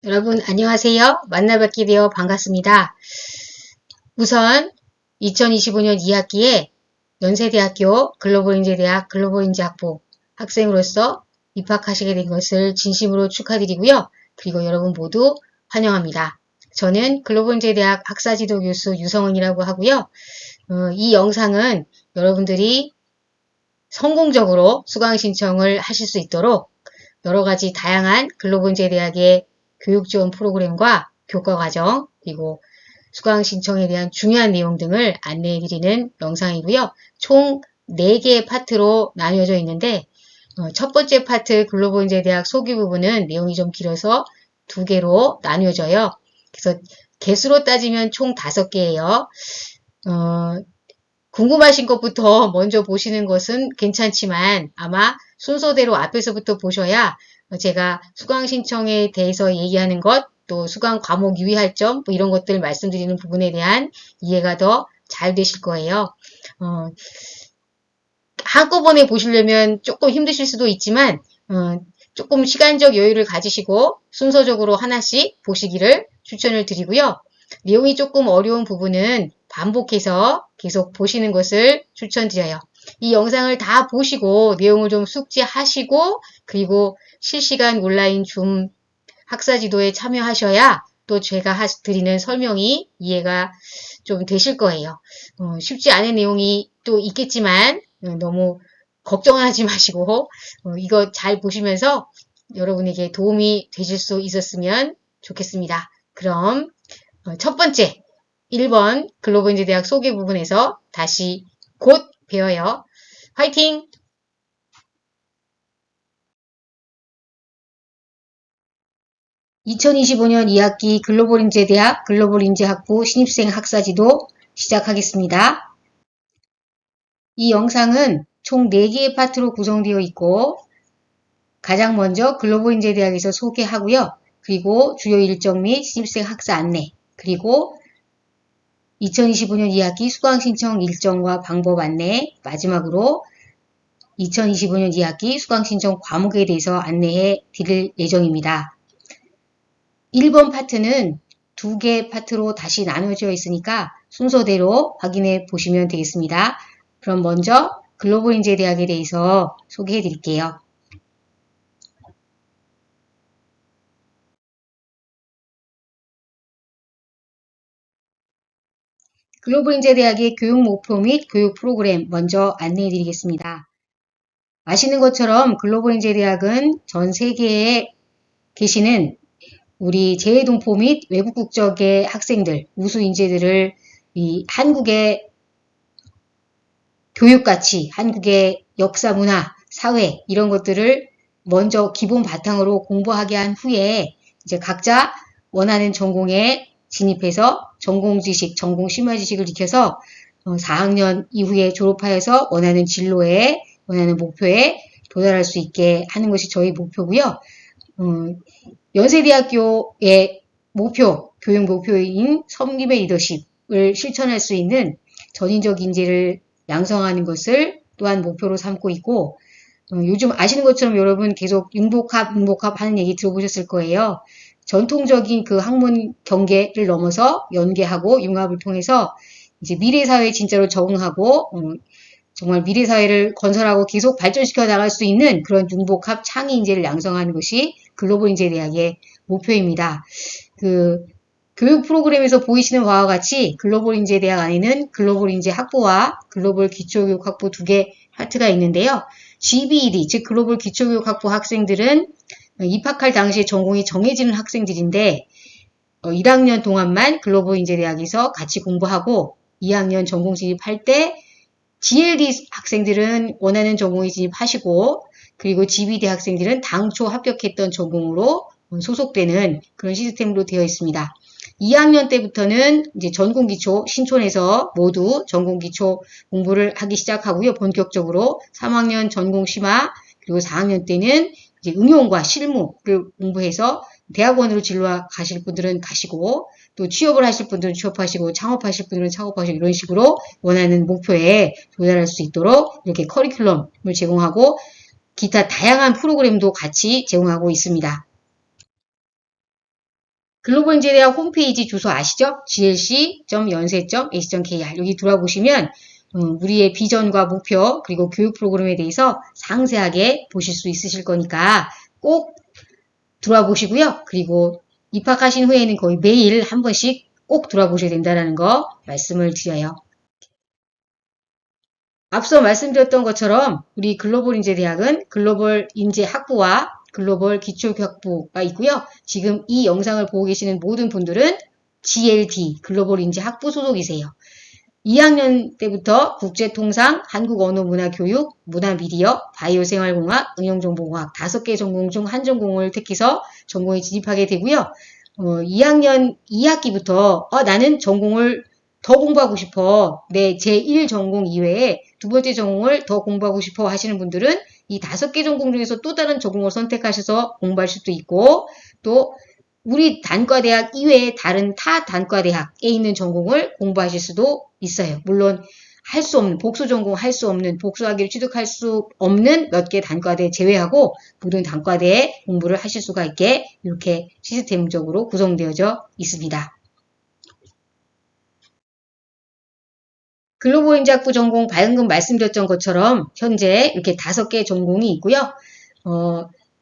여러분 안녕하세요. 만나 뵙게 되어 반갑습니다. 우선 2025년 2학기에 연세대학교 글로벌인재대학 글로벌인재학부 학생으로서 입학하시게 된 것을 진심으로 축하드리고요. 그리고 여러분 모두 환영합니다. 저는 글로벌인재대학 학사지도 교수 유성은이라고 하고요. 이 영상은 여러분들이 성공적으로 수강 신청을 하실 수 있도록 여러 가지 다양한 글로벌인재대학의 교육 지원 프로그램과 교과 과정 그리고 수강 신청에 대한 중요한 내용 등을 안내해 드리는 영상이고요. 총 4개의 파트로 나뉘어져 있는데 첫 번째 파트 글로벌인재대학 소개 부분은 내용이 좀 길어서 2개로 나뉘어져요. 그래서 개수로 따지면 총 5개예요. 궁금하신 것부터 먼저 보시는 것은 괜찮지만 아마 순서대로 앞에서부터 보셔야 제가 수강 신청에 대해서 얘기하는 것, 또 수강 과목 유의할 점, 뭐 이런 것들 말씀드리는 부분에 대한 이해가 더 잘 되실 거예요. 한꺼번에 보시려면 조금 힘드실 수도 있지만 조금 시간적 여유를 가지시고 순서적으로 하나씩 보시기를 추천을 드리고요. 내용이 조금 어려운 부분은 반복해서 계속 보시는 것을 추천드려요. 이 영상을 다 보시고 내용을 좀 숙지하시고 그리고 실시간 온라인 줌 학사지도에 참여하셔야 또 제가 드리는 설명이 이해가 좀 되실 거예요. 쉽지 않은 내용이 또 있겠지만 너무 걱정하지 마시고 이거 잘 보시면서 여러분에게 도움이 되실 수 있었으면 좋겠습니다. 그럼 첫 번째 1번 글로벌인재대학 소개 부분에서 다시 곧 배워요. 화이팅! 2025년 2학기 글로벌인재대학 글로벌인재학부 신입생 학사지도 시작하겠습니다. 이 영상은 총 4개의 파트로 구성되어 있고 가장 먼저 글로벌인재대학에서 소개하고요. 그리고 주요 일정 및 신입생 학사 안내, 그리고 2025년 2학기 수강 신청 일정과 방법 안내, 마지막으로 2025년 2학기 수강 신청 과목에 대해서 안내해 드릴 예정입니다. 1번 파트는 2개 파트로 다시 나눠져 있으니까 순서대로 확인해 보시면 되겠습니다. 그럼 먼저 글로벌인재대학에 대해서 소개해 드릴게요. 글로벌인재대학의 교육 목표 및 교육 프로그램 먼저 안내해 드리겠습니다. 아시는 것처럼 글로벌인재대학은 전 세계에 계시는 우리 재외동포 및 외국 국적의 학생들, 우수 인재들을 이 한국의 교육 가치, 한국의 역사, 문화, 사회 이런 것들을 먼저 기본 바탕으로 공부하게 한 후에 이제 각자 원하는 전공에 진입해서 전공 지식, 전공 심화 지식을 익혀서 4학년 이후에 졸업하여서 원하는 진로에, 원하는 목표에 도달할 수 있게 하는 것이 저희 목표고요. 연세대학교의 목표, 교육 목표인 섬김의 리더십을 실천할 수 있는 전인적 인재를 양성하는 것을 또한 목표로 삼고 있고, 요즘 아시는 것처럼 여러분 계속 융복합 하는 얘기 들어보셨을 거예요. 전통적인 그 학문 경계를 넘어서 연계하고 융합을 통해서 이제 미래사회에 진짜로 적응하고, 정말 미래사회를 건설하고 계속 발전시켜 나갈 수 있는 그런 융복합 창의 인재를 양성하는 것이 글로벌인재대학의 목표입니다. 그 교육 프로그램에서 보이시는 바와 같이 글로벌인재대학 안에는 글로벌인재학부와 글로벌 기초교육학부 2개 파트가 있는데요. GBED, 즉 글로벌 기초교육학부 학생들은 입학할 당시에 전공이 정해지는 학생들인데 1학년 동안만 글로벌인재대학에서 같이 공부하고 2학년 전공 진입할 때 GLD 학생들은 원하는 전공에 진입하시고 그리고 GBD 학생들은 당초 합격했던 전공으로 소속되는 그런 시스템으로 되어 있습니다. 2학년 때부터는 이제 전공기초 신촌에서 모두 전공기초 공부를 하기 시작하고요. 본격적으로 3학년 전공심화 그리고 4학년 때는 이제 응용과 실무를 공부해서 대학원으로 진로가실 분들은 가시고 또 취업을 하실 분들은 취업하시고 창업하실 분들은 창업하시고 이런 식으로 원하는 목표에 도달할 수 있도록 이렇게 커리큘럼을 제공하고 기타 다양한 프로그램도 같이 제공하고 있습니다. 글로벌인재대학 홈페이지 주소 아시죠? glc.연세.ac.kr 여기 들어보시면 우리의 비전과 목표 그리고 교육 프로그램에 대해서 상세하게 보실 수 있으실 거니까 꼭 들어와 보시고요. 그리고 입학하신 후에는 거의 매일 한 번씩 꼭 들어보셔야 된다는 거 말씀을 드려요. 앞서 말씀드렸던 것처럼 우리 글로벌인재대학은 글로벌인재학부와 글로벌 기초교육부가 있고요. 지금 이 영상을 보고 계시는 모든 분들은 GLD, 글로벌인재학부 소속이세요. 2학년 때부터 국제통상, 한국언어문화교육, 문화미디어, 바이오생활공학, 응용정보공학 5개 전공 중 한 전공을 택해서 전공에 진입하게 되고요. 2학년 2학기부터 나는 전공을 더 공부하고 싶어. 내 제1 전공 이외에 두 번째 전공을 더 공부하고 싶어 하시는 분들은 이 5개 전공 중에서 또 다른 전공을 선택하셔서 공부할 수도 있고 또 우리 단과대학 이외에 다른 타 단과대학에 있는 전공을 공부하실 수도 있어요. 물론 할 수 없는, 복수 전공 할 수 없는, 복수학위를 취득할 수 없는 몇 개 단과대 제외하고 모든 단과대에 공부를 하실 수가 있게 이렇게 시스템적으로 구성되어져 있습니다. 글로벌인재학부 전공 방금 말씀드렸던 것처럼 현재 이렇게 5개 전공이 있고요.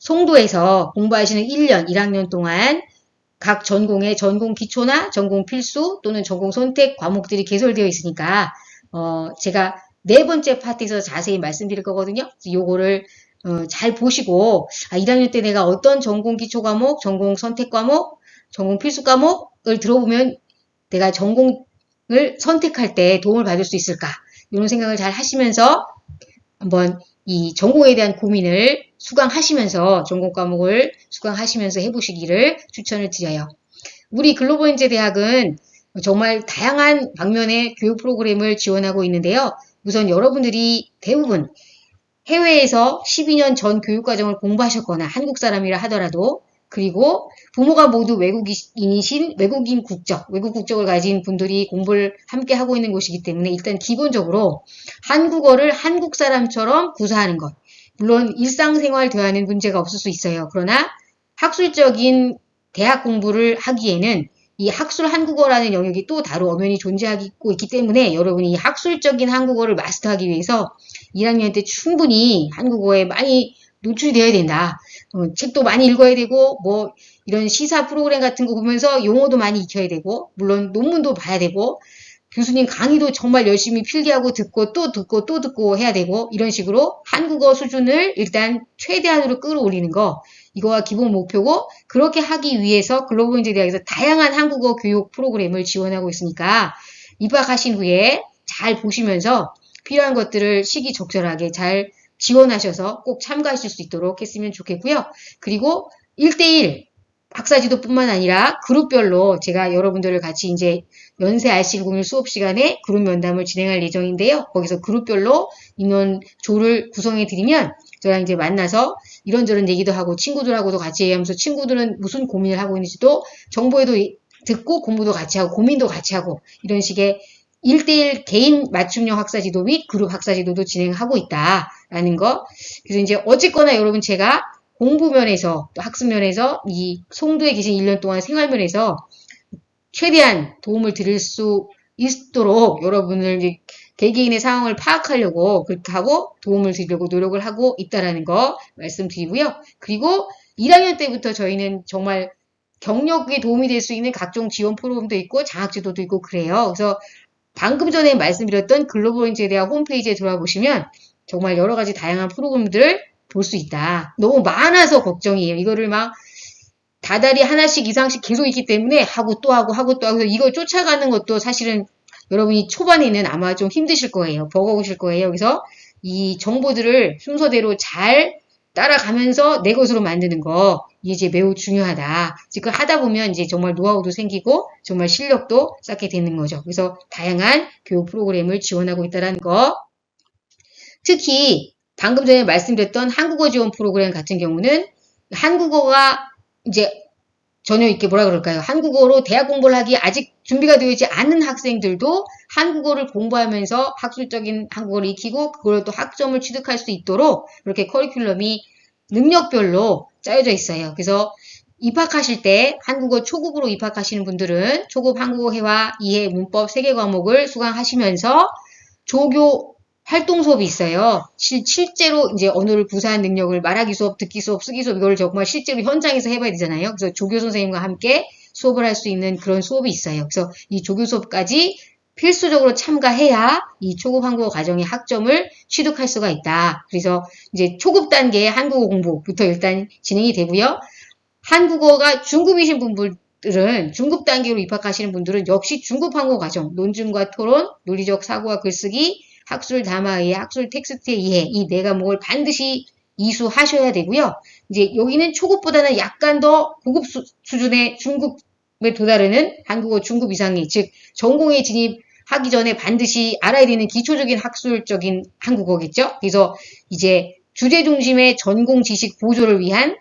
송도에서 공부하시는 1년, 1학년 동안 각 전공의 전공 기초나 전공 필수 또는 전공 선택 과목들이 개설되어 있으니까 제가 4번째 파트에서 자세히 말씀드릴 거거든요. 요거를 잘 보시고 1학년 때 내가 어떤 전공 기초 과목, 전공 선택 과목, 전공 필수 과목을 들어보면 내가 전공을 선택할 때 도움을 받을 수 있을까? 이런 생각을 잘 하시면서 한번 이 전공에 대한 고민을 수강하시면서 전공 과목을 수강하시면서 해보시기를 추천을 드려요. 우리 글로벌인재대학은 정말 다양한 방면의 교육 프로그램을 지원하고 있는데요. 우선 여러분들이 대부분 해외에서 12년 전 교육과정을 공부하셨거나 한국 사람이라 하더라도 그리고 부모가 모두 외국인이신 외국 국적을 가진 분들이 공부를 함께 하고 있는 곳이기 때문에 일단 기본적으로 한국어를 한국 사람처럼 구사하는 것. 물론 일상생활 대화는 문제가 없을 수 있어요. 그러나 학술적인 대학 공부를 하기에는 이 학술 한국어라는 영역이 또 다른 엄연히 존재하고 있기 때문에 여러분이 학술적인 한국어를 마스터하기 위해서 1학년 때 충분히 한국어에 많이 노출되어야 된다. 책도 많이 읽어야 되고 뭐 이런 시사 프로그램 같은 거 보면서 용어도 많이 익혀야 되고 물론 논문도 봐야 되고 교수님 강의도 정말 열심히 필기하고 듣고 또 듣고 또 듣고 해야 되고 이런 식으로 한국어 수준을 일단 최대한으로 끌어올리는 거 이거가 기본 목표고 그렇게 하기 위해서 글로벌인재대학에서 다양한 한국어 교육 프로그램을 지원하고 있으니까 입학하신 후에 잘 보시면서 필요한 것들을 시기적절하게 잘 지원하셔서 꼭 참가하실 수 있도록 했으면 좋겠고요. 그리고 1대1 학사지도뿐만 아니라 그룹별로 제가 여러분들을 같이 이제 연세 RC101 수업 시간에 그룹 면담을 진행할 예정인데요. 거기서 그룹별로 인원조를 구성해 드리면 저랑 이제 만나서 이런저런 얘기도 하고 친구들하고도 같이 얘기하면서 친구들은 무슨 고민을 하고 있는지도 정보에도 듣고 공부도 같이 하고 고민도 같이 하고 이런 식의 1대1 개인 맞춤형 학사지도 및 그룹 학사지도도 진행하고 있다라는 거. 그래서 이제 어쨌거나 여러분 제가 공부면에서 또 학습면에서 이 송도에 계신 1년 동안 생활면에서 최대한 도움을 드릴 수 있도록 여러분을 이제 개개인의 상황을 파악하려고 그렇게 하고 도움을 드리려고 노력을 하고 있다라는 거 말씀드리고요. 그리고 1학년 때부터 저희는 정말 경력에 도움이 될 수 있는 각종 지원 프로그램도 있고 장학지도도 있고 그래요. 그래서 방금 전에 말씀드렸던 글로벌인재대학 홈페이지에 들어와 보시면 정말 여러 가지 다양한 프로그램들을 볼 수 있다. 너무 많아서 걱정이에요. 이거를 막 다달이 하나씩 이상씩 계속 있기 때문에 하고 또 하고 하고 또 하고 이걸 쫓아가는 것도 사실은 여러분이 초반에는 아마 좀 힘드실 거예요. 버거우실 거예요. 그래서 이 정보들을 순서대로 잘 따라가면서 내 것으로 만드는 거 이제 매우 중요하다. 지금 하다 보면 이제 정말 노하우도 생기고 정말 실력도 쌓게 되는 거죠. 그래서 다양한 교육 프로그램을 지원하고 있다는 거. 특히 방금 전에 말씀드렸던 한국어 지원 프로그램 같은 경우는 한국어가 이제 전혀 이렇게 뭐라 그럴까요? 한국어로 대학 공부를 하기 아직 준비가 되어 있지 않은 학생들도 한국어를 공부하면서 학술적인 한국어를 익히고 그걸 또 학점을 취득할 수 있도록 그렇게 커리큘럼이 능력별로 짜여져 있어요. 그래서 입학하실 때 한국어 초급으로 입학하시는 분들은 초급 한국어 회화, 이해, 문법 3개 과목을 수강하시면서 조교 활동 수업이 있어요. 실제로 이제 언어를 구사한 능력을 말하기 수업, 듣기 수업, 쓰기 수업 이걸 정말 실제로 현장에서 해봐야 되잖아요. 그래서 조교 선생님과 함께 수업을 할 수 있는 그런 수업이 있어요. 그래서 이 조교 수업까지 필수적으로 참가해야 이 초급 한국어 과정의 학점을 취득할 수가 있다. 그래서 이제 초급 단계의 한국어 공부부터 일단 진행이 되고요. 한국어가 중급이신 분들은 중급 단계로 입학하시는 분들은 역시 중급 한국어 과정, 논증과 토론, 논리적 사고와 글쓰기, 학술 담화의 학술 텍스트의 이해 이 4과목을 반드시 이수하셔야 되고요. 이제 여기는 초급보다는 약간 더 고급 수준의 중급에 도달하는 한국어 중급 이상의 즉 전공에 진입하기 전에 반드시 알아야 되는 기초적인 학술적인 한국어겠죠. 그래서 이제 주제 중심의 전공 지식 보조를 위한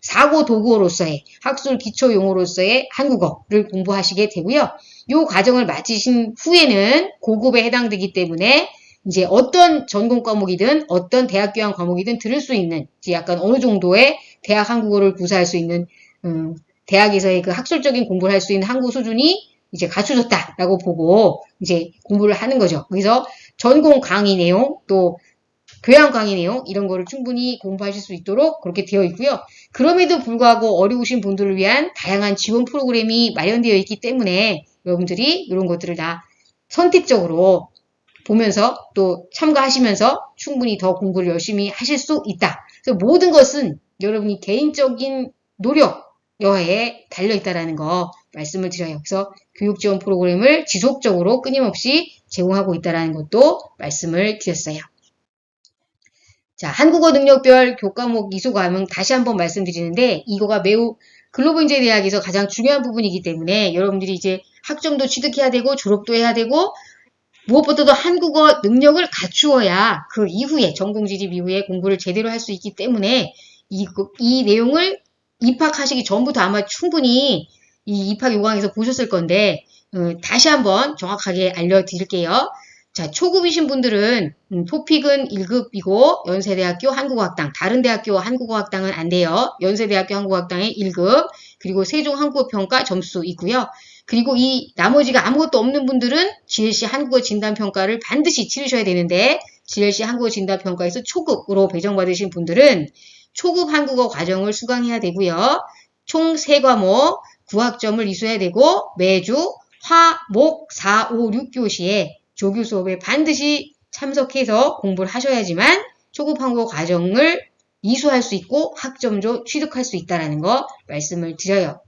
사고 도구로서의 학술 기초 용어로서의 한국어를 공부하시게 되고요. 이 과정을 마치신 후에는 고급에 해당되기 때문에 이제 어떤 전공 과목이든 어떤 대학 교양 과목이든 들을 수 있는 이제 약간 어느 정도의 대학 한국어를 구사할 수 있는 대학에서의 그 학술적인 공부를 할 수 있는 한국어 수준이 이제 갖춰졌다라고 보고 이제 공부를 하는 거죠. 그래서 전공 강의 내용 또 교양 강의 내용 이런 거를 충분히 공부하실 수 있도록 그렇게 되어 있고요. 그럼에도 불구하고 어려우신 분들을 위한 다양한 지원 프로그램이 마련되어 있기 때문에 여러분들이 이런 것들을 다 선택적으로 보면서 또 참가하시면서 충분히 더 공부를 열심히 하실 수 있다. 그래서 모든 것은 여러분이 개인적인 노력 여하에 달려있다라는 거 말씀을 드려요. 그래서 교육 지원 프로그램을 지속적으로 끊임없이 제공하고 있다는 것도 말씀을 드렸어요. 자, 한국어 능력별 교과목 이수 과목 다시 한번 말씀드리는데 이거가 매우 글로벌인재대학에서 가장 중요한 부분이기 때문에 여러분들이 이제 학점도 취득해야 되고 졸업도 해야 되고 무엇보다도 한국어 능력을 갖추어야 그 이후에 전공 진입 이후에 공부를 제대로 할 수 있기 때문에 이 내용을 입학하시기 전부터 아마 충분히 이 입학 요강에서 보셨을 건데 다시 한번 정확하게 알려드릴게요. 자, 초급이신 분들은 토픽은 1급이고 연세대학교 한국어학당, 다른 대학교 한국어학당은 안 돼요. 연세대학교 한국어학당의 1급, 그리고 세종 한국어평가 점수 있고요. 그리고 이 나머지가 아무것도 없는 분들은 GLC 한국어 진단평가를 반드시 치르셔야 되는데 GLC 한국어 진단평가에서 초급으로 배정받으신 분들은 초급 한국어 과정을 수강해야 되고요. 총 3과목 9학점을 이수해야 되고 매주 화, 목, 4, 5, 6교시에 조교 수업에 반드시 참석해서 공부를 하셔야지만 초급 한국어 과정을 이수할 수 있고 학점도 취득할 수 있다는 거 말씀을 드려요.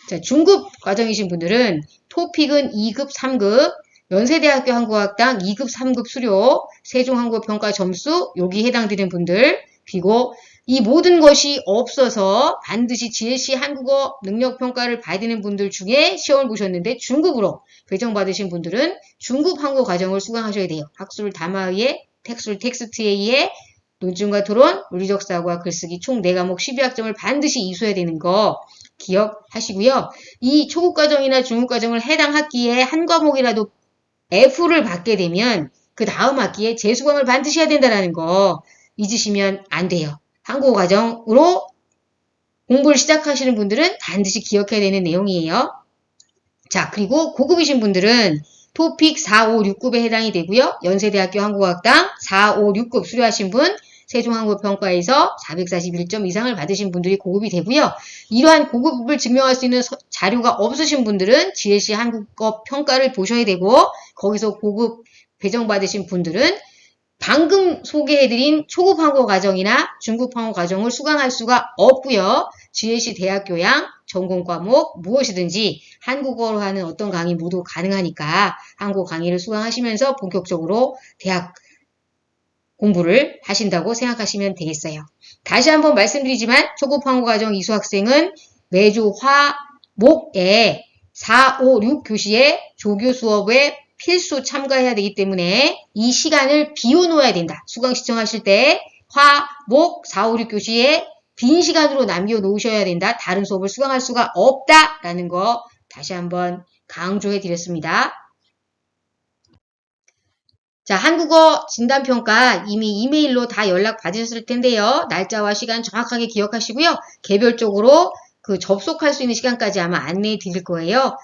자, 중급 과정이신 분들은 토픽은 2급, 3급, 연세대학교 한국어학당 2급, 3급 수료, 세종한국어평가 점수 여기 해당되는 분들 그리고 이 모든 것이 없어서 반드시 GLC 한국어 능력평가를 봐야 되는 분들 중에 시험을 보셨는데 중급으로 배정받으신 분들은 중급 한국어 과정을 수강하셔야 돼요. 학술 담화의 학술 텍스트에 의해 논증과 토론, 논리적 사고와 글쓰기 총 4과목 12학점을 반드시 이수해야 되는 거 기억하시고요. 이 초급 과정이나 중급 과정을 해당 학기에 한 과목이라도 F를 받게 되면 그 다음 학기에 재수강을 반드시 해야 된다는 거 잊으시면 안 돼요. 한국어 과정으로 공부를 시작하시는 분들은 반드시 기억해야 되는 내용이에요. 자, 그리고 고급이신 분들은 토픽 4, 5, 6급에 해당이 되고요. 연세대학교 한국어학당 4, 5, 6급 수료하신 분 세종한국어평가에서 441점 이상을 받으신 분들이 고급이 되고요. 이러한 고급을 증명할 수 있는 자료가 없으신 분들은 GLC 한국어 평가를 보셔야 되고 거기서 고급 배정받으신 분들은 방금 소개해드린 초급 한국어 과정이나 중급 한국어 과정을 수강할 수가 없고요. GLC 대학교양 전공 과목 무엇이든지 한국어로 하는 어떤 강의 모두 가능하니까 한국어 강의를 수강하시면서 본격적으로 대학 공부를 하신다고 생각하시면 되겠어요. 다시 한번 말씀드리지만 초급 한국어 과정 이수 학생은 매주 화, 목에 4, 5, 6교시에 조교 수업에 필수 참가해야 되기 때문에 이 시간을 비워놓아야 된다. 수강 신청하실 때 화, 목, 4, 5, 6교시에 빈 시간으로 남겨놓으셔야 된다. 다른 수업을 수강할 수가 없다라는 거 다시 한번 강조해 드렸습니다. 자, 한국어 진단평가 이미 이메일로 다 연락 받으셨을 텐데요. 날짜와 시간 정확하게 기억하시고요. 개별적으로 그 접속할 수 있는 시간까지 아마 안내해 드릴 거예요.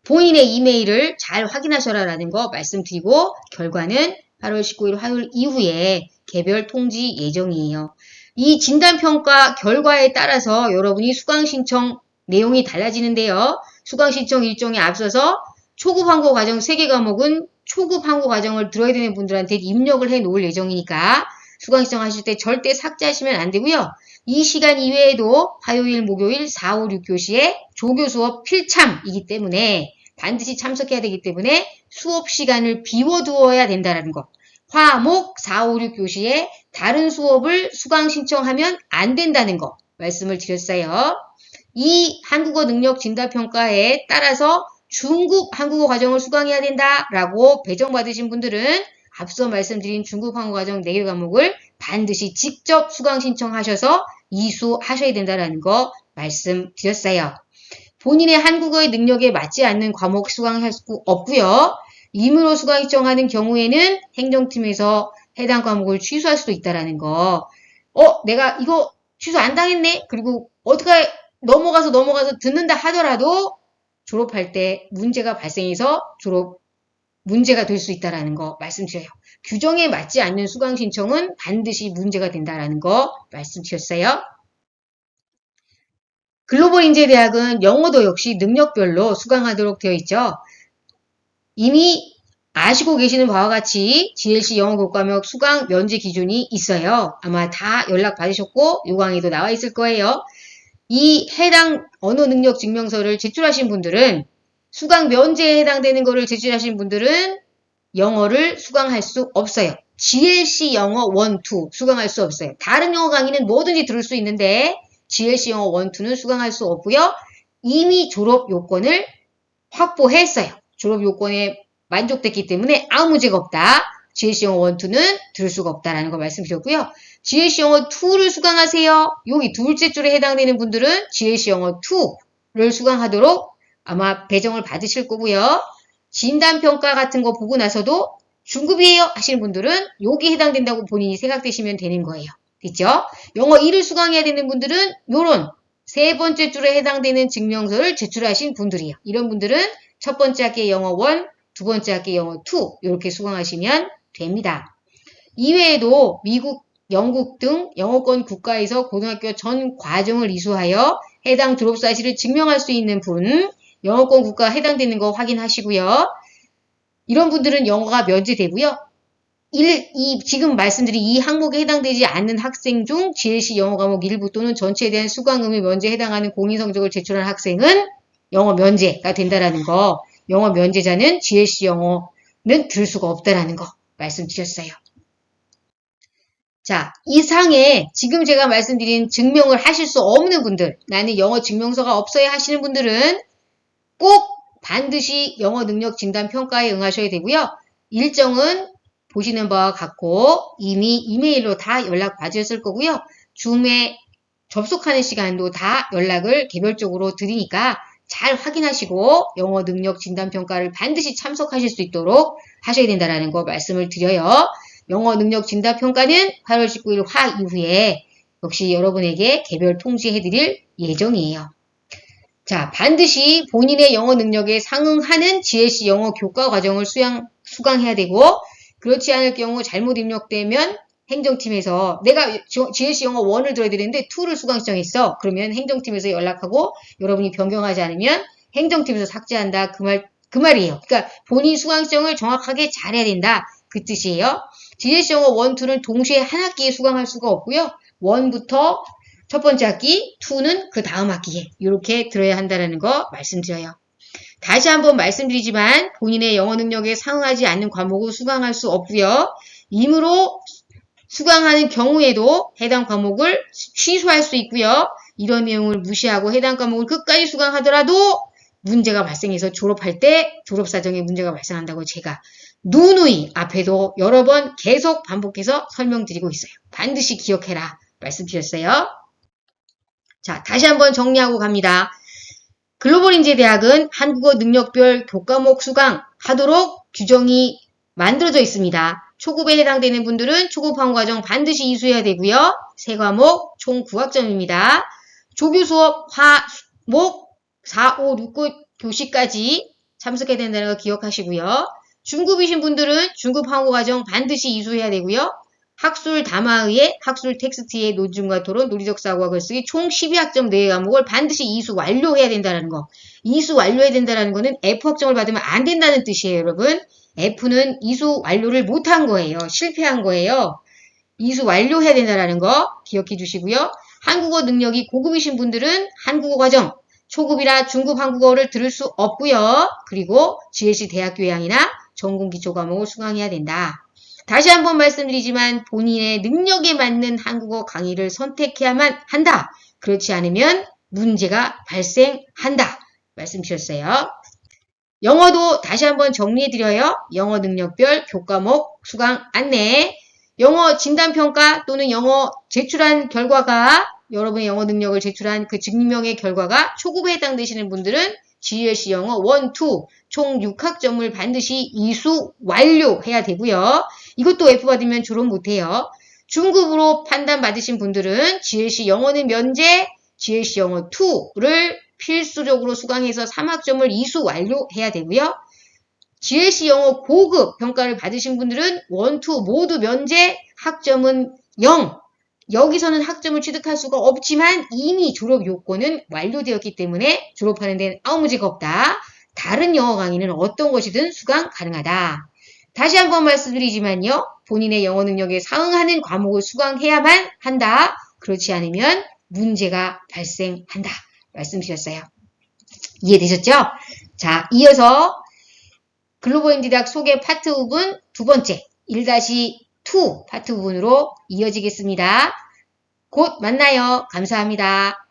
본인의 이메일을 잘 확인하셔라라는 거 말씀드리고 결과는 8월 19일 화요일 이후에 개별 통지 예정이에요. 이 진단평가 결과에 따라서 여러분이 수강 신청 내용이 달라지는데요. 수강 신청 일정에 앞서서 초급 항고 과정 3개 과목은 초급 항고 과정을 들어야 되는 분들한테 입력을 해 놓을 예정이니까 수강 신청하실 때 절대 삭제하시면 안 되고요. 이 시간 이외에도 화요일, 목요일 4, 5, 6교시에 조교 수업 필참이기 때문에 반드시 참석해야 되기 때문에 수업 시간을 비워두어야 된다는 거. 화목 4, 5, 6교시에 다른 수업을 수강 신청하면 안 된다는 거 말씀을 드렸어요. 이 한국어 능력 진단평가에 따라서 중급 한국어 과정을 수강해야 된다라고 배정받으신 분들은 앞서 말씀드린 중급 한국어 과정 4개 과목을 반드시 직접 수강 신청하셔서 이수하셔야 된다는 거 말씀드렸어요. 본인의 한국어의 능력에 맞지 않는 과목 수강할 수 없고요. 임의로 수강 신청하는 경우에는 행정팀에서 해당 과목을 취소할 수도 있다는 거. 내가 이거 취소 안 당했네? 그리고 어떻게 넘어가서 듣는다 하더라도 졸업할 때 문제가 발생해서 졸업 문제가 될 수 있다는 거 말씀드려요. 규정에 맞지 않는 수강 신청은 반드시 문제가 된다는 거 말씀드렸어요. 글로벌 인재대학은 영어도 역시 능력별로 수강하도록 되어 있죠. 이미 아시고 계시는 바와 같이 GLC 영어 교과목 수강 면제 기준이 있어요. 아마 다 연락 받으셨고 요강에도 나와 있을 거예요. 이 해당 언어 능력 증명서를 제출하신 분들은 수강 면제에 해당되는 거를 제출하신 분들은 영어를 수강할 수 없어요. GLC 영어 1, 2 수강할 수 없어요. 다른 영어 강의는 뭐든지 들을 수 있는데 GLC 영어 1, 2는 수강할 수 없고요. 이미 졸업 요건을 확보했어요. 졸업 요건에 만족됐기 때문에 아무 문제가 없다. GLC 영어 1, 2는 들을 수가 없다라는 거 말씀드렸고요. GLC 영어 2를 수강하세요. 여기 둘째 줄에 해당되는 분들은 GLC 영어 2를 수강하도록 아마 배정을 받으실 거고요. 진단평가 같은 거 보고 나서도 중급이에요 하시는 분들은 여기 해당된다고 본인이 생각되시면 되는 거예요. 됐죠? 영어 2를 수강해야 되는 분들은 요런 세 번째 줄에 해당되는 증명서를 제출하신 분들이에요. 이런 분들은 첫 번째 학기 영어 1, 두 번째 학기 영어 2 이렇게 수강하시면 됩니다. 이외에도 미국, 영국 등 영어권 국가에서 고등학교 전 과정을 이수하여 해당 졸업 사실을 증명할 수 있는 분, 영어권 국가 해당되는 거 확인하시고요. 이런 분들은 영어가 면제되고요. 지금 말씀드린 이 항목에 해당되지 않는 학생 중 GLC 영어 과목 일부 또는 전체에 대한 수강 의무 면제에 해당하는 공인 성적을 제출한 학생은 영어 면제가 된다라는 거. 영어 면제자는 GLC 영어는 들을 수가 없다라는 거 말씀드렸어요. 자, 이상에 지금 제가 말씀드린 증명을 하실 수 없는 분들, 나는 영어 증명서가 없어야 하시는 분들은 꼭 반드시 영어 능력 진단 평가에 응하셔야 되고요. 일정은 보시는 바와 같고 이미 이메일로 다 연락 받으셨을 거고요. 줌에 접속하는 시간도 다 연락을 개별적으로 드리니까 잘 확인하시고 영어 능력 진단 평가를 반드시 참석하실 수 있도록 하셔야 된다는 거 말씀을 드려요. 영어 능력 진단 평가는 8월 19일 화 이후에 역시 여러분에게 개별 통지해드릴 예정이에요. 자, 반드시 본인의 영어 능력에 상응하는 GLC 영어 교과 과정을 수강해야 되고 그렇지 않을 경우 잘못 입력되면 행정팀에서 내가 GLC 영어 1을 들어야 되는데 2를 수강 신청했어. 그러면 행정팀에서 연락하고 여러분이 변경하지 않으면 행정팀에서 삭제한다. 그 말이에요. 그러니까 본인 수강 신청을 정확하게 잘해야 된다. 그 뜻이에요. GLC 영어 1, 2는 동시에 한 학기에 수강할 수가 없고요. 1부터 첫 번째 학기, 2는 그 다음 학기에 이렇게 들어야 한다는 거 말씀드려요. 다시 한번 말씀드리지만 본인의 영어 능력에 상응하지 않는 과목을 수강할 수 없고요. 임의로 수강하는 경우에도 해당 과목을 취소할 수 있고요. 이런 내용을 무시하고 해당 과목을 끝까지 수강하더라도 문제가 발생해서 졸업할 때 졸업사정에 문제가 발생한다고 제가 누누이 앞에도 여러 번 계속 반복해서 설명드리고 있어요. 반드시 기억해라 말씀드렸어요. 자, 다시 한번 정리하고 갑니다. 글로벌 인재대학은 한국어 능력별 교과목 수강하도록 규정이 만들어져 있습니다. 초급에 해당되는 분들은 초급 한국어 과정 반드시 이수해야 되고요. 세 과목 총 9학점입니다. 조교 수업 화, 목 4, 5, 6, 9 교시까지 참석해야 된다는 거 기억하시고요. 중급이신 분들은 중급 한국어 과정 반드시 이수해야 되고요. 학술 담화의에 학술 텍스트의 논증과 토론, 논리적 사고와 글쓰기 총 12학점 4과목을 반드시 이수 완료해야 된다는 거. 이수 완료해야 된다는 거는 F 학점을 받으면 안 된다는 뜻이에요, 여러분. F는 이수 완료를 못한 거예요. 실패한 거예요. 이수 완료해야 된다는 거 기억해 주시고요. 한국어 능력이 고급이신 분들은 한국어 과정, 초급이라 중급 한국어를 들을 수 없고요. 그리고 GLC 대학교양이나 전공 기초 과목을 수강해야 된다. 다시 한번 말씀드리지만 본인의 능력에 맞는 한국어 강의를 선택해야만 한다. 그렇지 않으면 문제가 발생한다. 말씀 주셨어요. 영어도 다시 한번 정리해드려요. 영어 능력별 교과목 수강 안내. 영어 진단평가 또는 영어 제출한 결과가 여러분의 영어 능력을 제출한 그 증명의 결과가 초급에 해당되시는 분들은 GLC 영어 1, 2 총 6학점을 반드시 이수 완료해야 되고요. 이것도 F 받으면 졸업 못해요. 중급으로 판단받으신 분들은 GLC 영어는 면제, GLC 영어 2를 필수적으로 수강해서 3학점을 이수 완료해야 되고요. GLC 영어 고급 평가를 받으신 분들은 1, 2 모두 면제, 학점은 0. 여기서는 학점을 취득할 수가 없지만 이미 졸업 요건은 완료되었기 때문에 졸업하는 데는 아무 문제가 없다. 다른 영어 강의는 어떤 것이든 수강 가능하다. 다시 한번 말씀드리지만요. 본인의 영어 능력에 상응하는 과목을 수강해야만 한다. 그렇지 않으면 문제가 발생한다. 말씀 주셨어요. 이해되셨죠? 자, 이어서 글로벌 MD대학 소개 파트 부분 두 번째 1-2 파트 부분으로 이어지겠습니다. 곧 만나요. 감사합니다.